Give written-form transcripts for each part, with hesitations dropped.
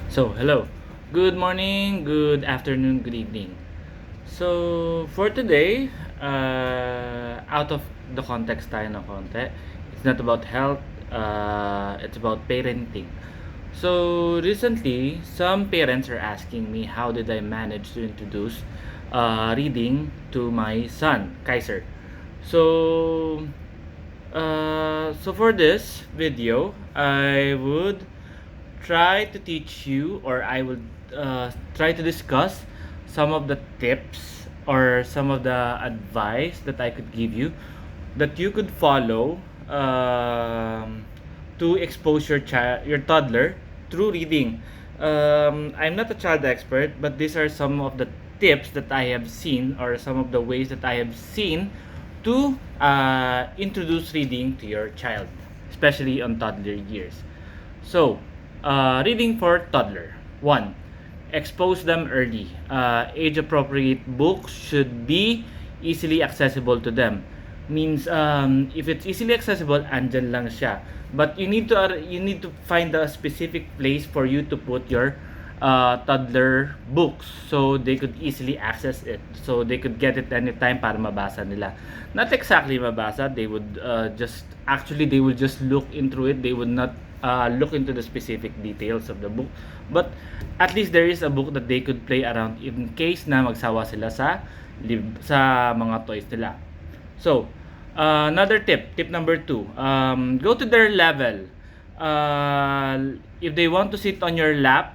So, hello. Good morning, good afternoon, good evening. So, for today, out of the context tayo ng konti. It's not about health, it's about parenting. So, recently, some parents are asking me how did I manage to introduce reading to my son, Kaiser. So, so for this video, I would try to teach you, or I would try to discuss some of the tips or some of the advice that I could give you that you could follow to expose your toddler through reading. I'm not a child expert, but these are some of the tips that I have seen, or some of the ways that I have seen to introduce reading to your child, especially on toddler years. So, reading for toddler. 1. Expose them early. Age-appropriate books should be easily accessible to them. Means if it's easily accessible, andyan lang siya. But you need to find a specific place for you to put your toddler books so they could easily access it. So they could get it anytime para mabasa nila. Not exactly mabasa, they will just look into it. They would not look into the specific details of the book. But at least there is a book that they could play around in case na magsawa sila sa mga toys nila. So, another tip number 2, go to their level. If they want to sit on your lap,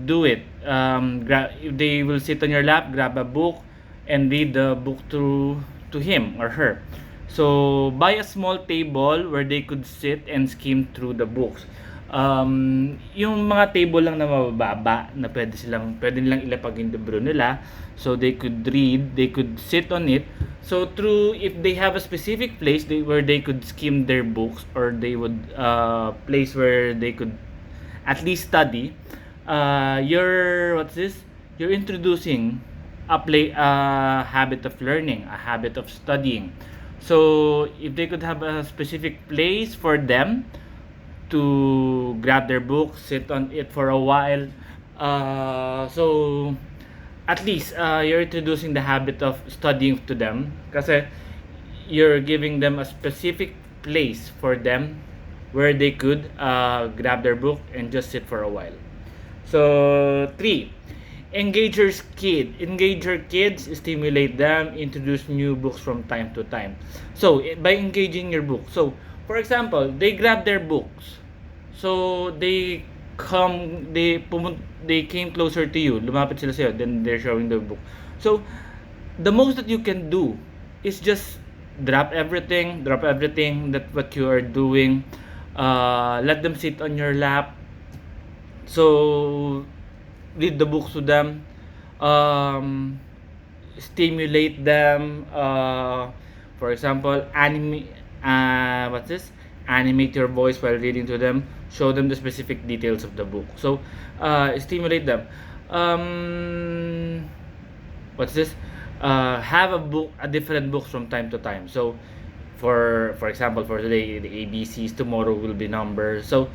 do it. If they will sit on your lap, grab a book and read the book to him or her. So, buy a small table where they could sit and skim through the books. Yung mga table lang na mababa na pwede nilang ilapag yung libro nila, so they could read, they could sit on it. So if they have a specific place where they could skim their books, or they would place where they could at least study, you're introducing a habit of learning, a habit of studying. So if they could have a specific place for them to grab their book, sit on it for a while, so at least you're introducing the habit of studying to them, kasi you're giving them a specific place for them where they could grab their book and just sit for a while. So 3, engage your kids, stimulate them, introduce new books from time to time. So by engaging your book, so for example, they grab their books, so they came closer to you, lumapit sila sa'yo, then they're showing the book. So the most that you can do is just drop everything that what you are doing, let them sit on your lap, so read the books to them, stimulate them, for example, animate your voice while reading to them, show them the specific details of the book. So stimulate them. Have a different books from time to time. So for example, for today, the ABCs, tomorrow will be numbers. So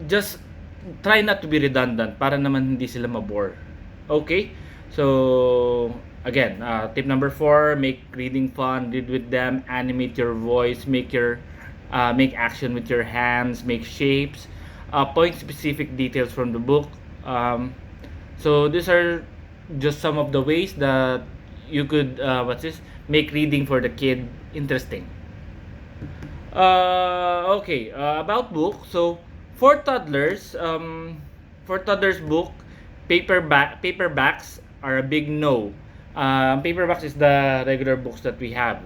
just try not to be redundant para naman hindi sila mabore. Okay? So again, tip number 4, make reading fun, read with them, animate your voice, make action with your hands, make shapes, point specific details from the book. So these are just some of the ways that you could make reading for the kid interesting. Okay, about book. So for toddlers book, paperbacks are a big no. Paperbacks is the regular books that we have.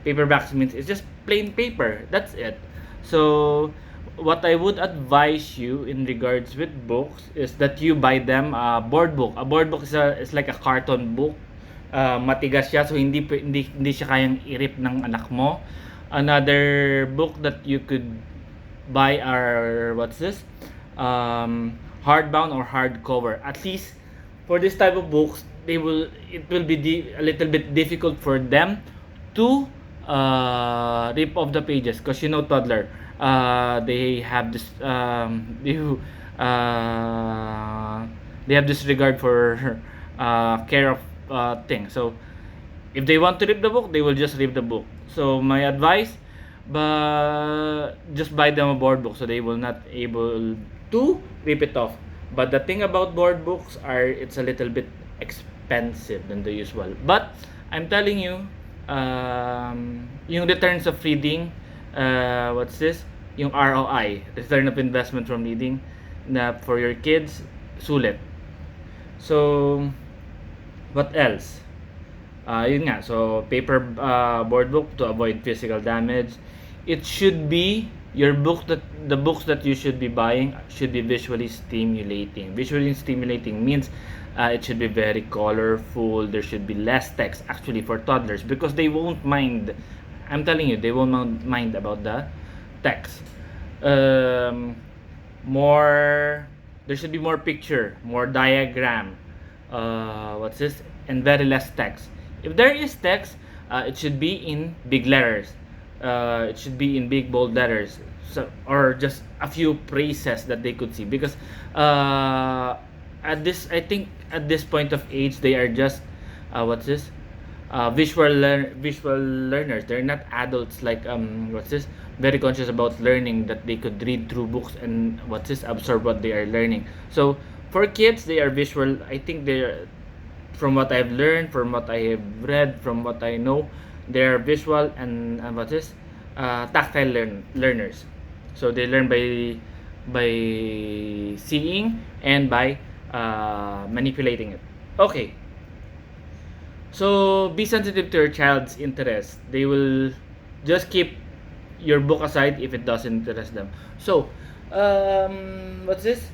Paperbacks means it's just plain paper. That's it. So what I would advise you in regards with books is that you buy them a board book. A board book is like a carton book. Matigas siya, so hindi siya kayang irip ng anak mo. Another book that you could buy are hardbound or hardcover. At least for this type of books, it will be a little bit difficult for them to rip off the pages, because toddler, they have this uh, they have this regard for care of things. So if they want to read the book, they will just read the book. So my advice, but just buy them a board book so they will not able to rip it off. But the thing about board books are it's a little bit expensive than the usual. But I'm telling you, yung returns of reading, what's this? Yung ROI, return of investment from reading, na for your kids, sulit. So, what else? Yun nga, so paper board book to avoid physical damage. It should be the books that you should be buying should be visually stimulating. Visually stimulating means it should be very colorful. There should be less text actually for toddlers because they won't mind. I'm telling you, they won't mind about the text. Um, more there should be more picture, more diagram, what's this, and very less text. If there is text, it should be in big letters. It should be in big bold letters, so or just a few phrases that they could see because I think at this point of age they are just what's this visual learners. They're not adults like what's this very conscious about learning that they could read through books and what's this absorb what they are learning. So for kids they are visual. I think they're from what I've learned, from what I have read, from what I know, they are visual and what is tactile learners. So they learn by seeing and by manipulating it. Okay, so be sensitive to your child's interest. They will just keep your book aside if it doesn't interest them. So, what's this?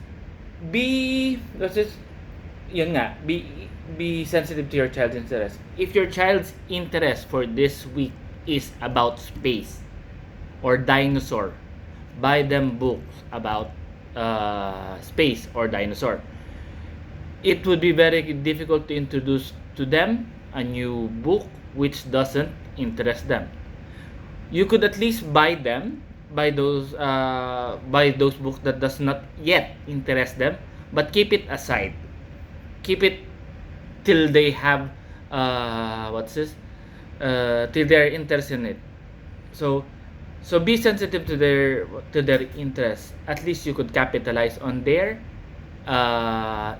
What's this? Yun nga, be sensitive to your child's interest. If your child's interest for this week is about space or dinosaur, buy them books about space or dinosaur. It would be very difficult to introduce to them a new book which doesn't interest them. You could at least buy those books that does not yet interest them, but keep it aside. Keep it till they have what's this till they're interested in it. So be sensitive to their interests. At least you could capitalize on their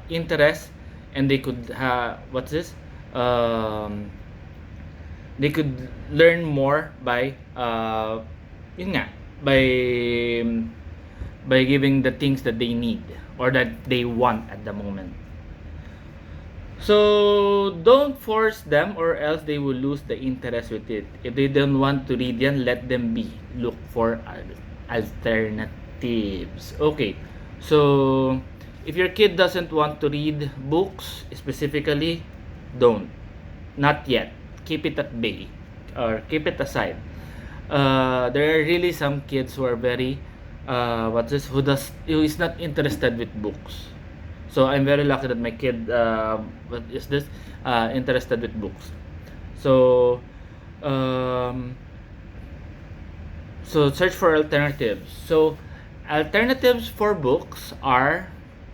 interest, and they could what's this they could learn more by yun nga, by giving the things that they need or that they want at the moment. So don't force them or else they will lose the interest with it. If they don't want to read yan, let them be. Look for alternatives. Okay. So if your kid doesn't want to read books specifically, don't. Not yet. Keep it at bay or keep it aside. There are really some kids who are very who is not interested with books. So I'm very lucky that my kid what is this interested with books. So search for alternatives. So alternatives for books are,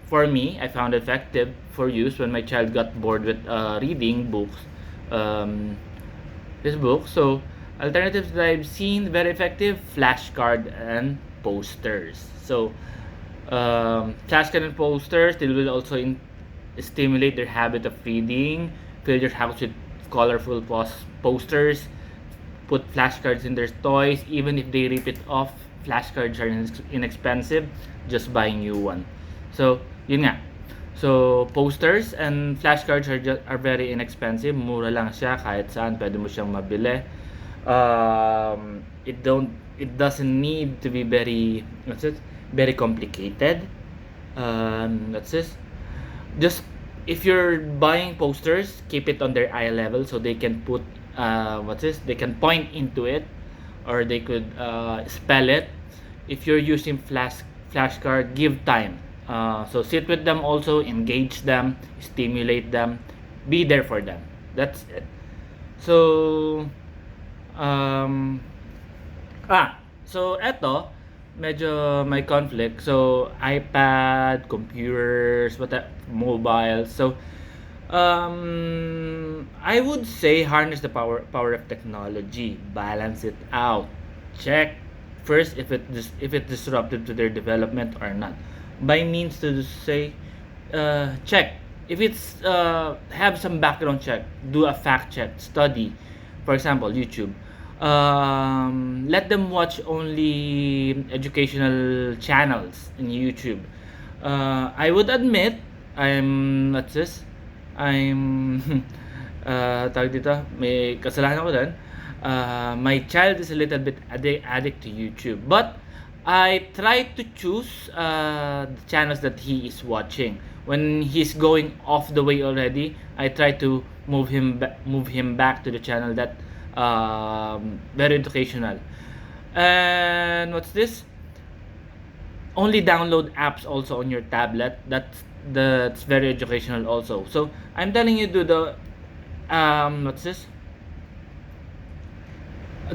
for me, I found effective for use when my child got bored with reading books. This book. So alternatives that I've seen very effective: flashcard and posters. So flashcard and posters, they will also stimulate their habit of reading. Fill your house with colorful posters. Put flashcards in their toys. Even if they rip it off, flashcards are inexpensive. Just buy new one. So yun nga. So posters and flashcards are very inexpensive. Mura lang siya, kahit saan pwede mo siyang mabili. It doesn't need to be very complicated. That's it. Just if you're buying posters, keep it on their eye level so they can put they can point into it, or they could spell it. If you're using flashcard, give time. So sit with them, also engage them, stimulate them, be there for them. That's it. So so eto, medyo may conflict. So, iPad, computers, mobile. So, I would say harness the power of technology, balance it out, check first if it disruptive to their development or not. By means to say, check if it's have some background check, do a fact check, study, for example, YouTube. Let them watch only educational channels in YouTube. I would admit I'm what's this? I'm tawag dito, may kasalanan ko din. My child is a little bit addict to YouTube, but I try to choose the channels that he is watching. When he's going off the way already, I try to move him back to the channel that very educational. And what's this? Only download apps also on your tablet. That's very educational also. So I'm telling you, do the what's this?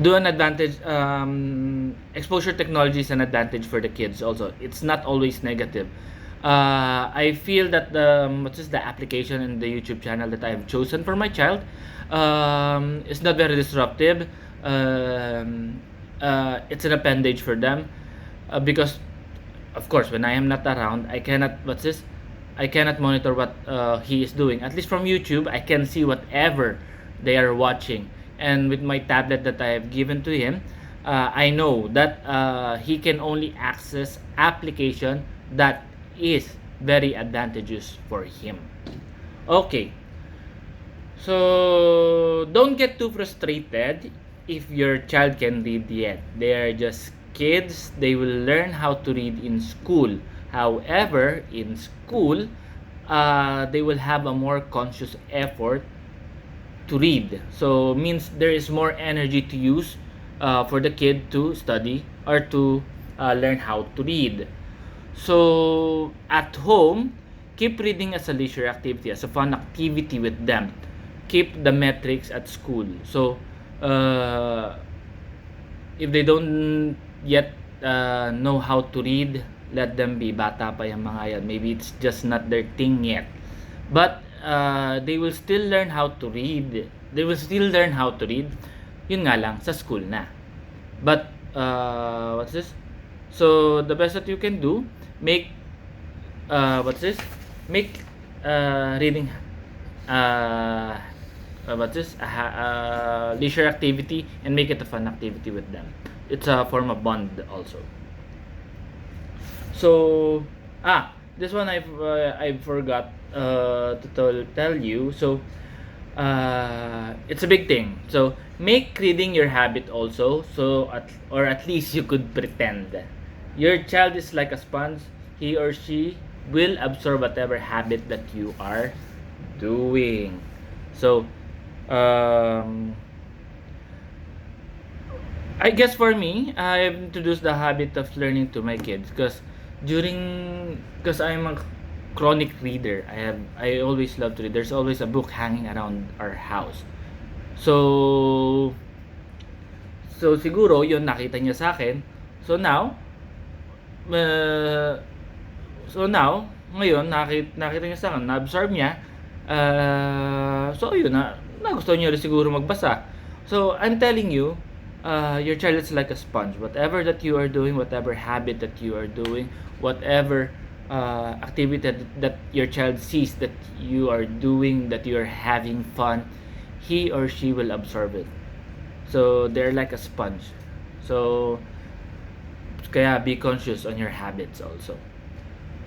Do an advantage. Exposure technology is an advantage for the kids also. It's not always negative. I feel that the application and the YouTube channel that I've chosen for my child is not very disruptive. It's an appendage for them because of course when I am not around I cannot monitor what he is doing. At least from YouTube I can see whatever they are watching, and with my tablet that I have given to him, I know that he can only access application that is very advantageous for him. Okay, so don't get too frustrated if your child can read yet. They are just kids. They will learn how to read in school. However, in school, they will have a more conscious effort to read. So means there is more energy to use for the kid to study or to learn how to read. So at home, keep reading as a leisure activity, as a fun activity with them. Keep the metrics at school. So if they don't yet know how to read, let them be. Bata pa yung mga yan. Maybe it's just not their thing yet. But they will still learn how to read. They will still learn how to read. Yun nga lang, sa school na. But, what's this? So, the best that you can do, make, what's this? Make reading, what's this? Leisure activity and make it a fun activity with them. It's a form of bond also. So, this one I forgot to tell you. So, it's a big thing. So, make reading your habit also. So, or at least you could pretend. Your child is like a sponge. He or she will absorb whatever habit that you are doing. So, I guess for me, I've introduced the habit of learning to my kids because I'm a chronic reader. I always love to read. There's always a book hanging around our house. So siguro yun nakita niya sa akin. So now uh, ngayon nakita niya sa akin, na-absorb niya. So yun na gusto niya rin siguro magbasa. So I'm telling you, your child is like a sponge. Whatever that you are doing, whatever habit that you are doing, whatever activity that your child sees that you are doing, that you are having fun, he or she will absorb it. So they're like a sponge. So kaya be conscious on your habits also.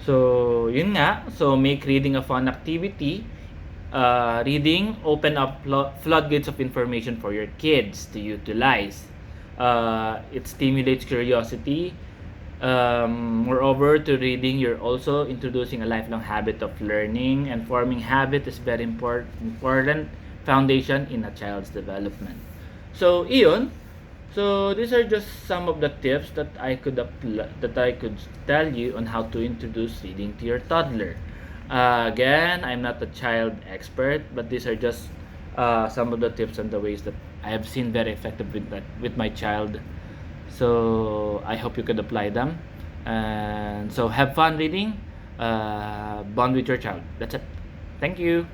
So yun nga. So make reading a fun activity. Reading open up floodgates of information for your kids to utilize. It stimulates curiosity. Moreover, to reading, you're also introducing a lifelong habit of learning, and forming habit is very important foundation in a child's development. So, iyon. So, these are just some of the tips that I could tell you on how to introduce reading to your toddler. Again, I'm not a child expert, but these are just some of the tips and the ways that I have seen very effective with my child So I hope you could apply them. And so have fun reading. Bond with your child. That's it. Thank you.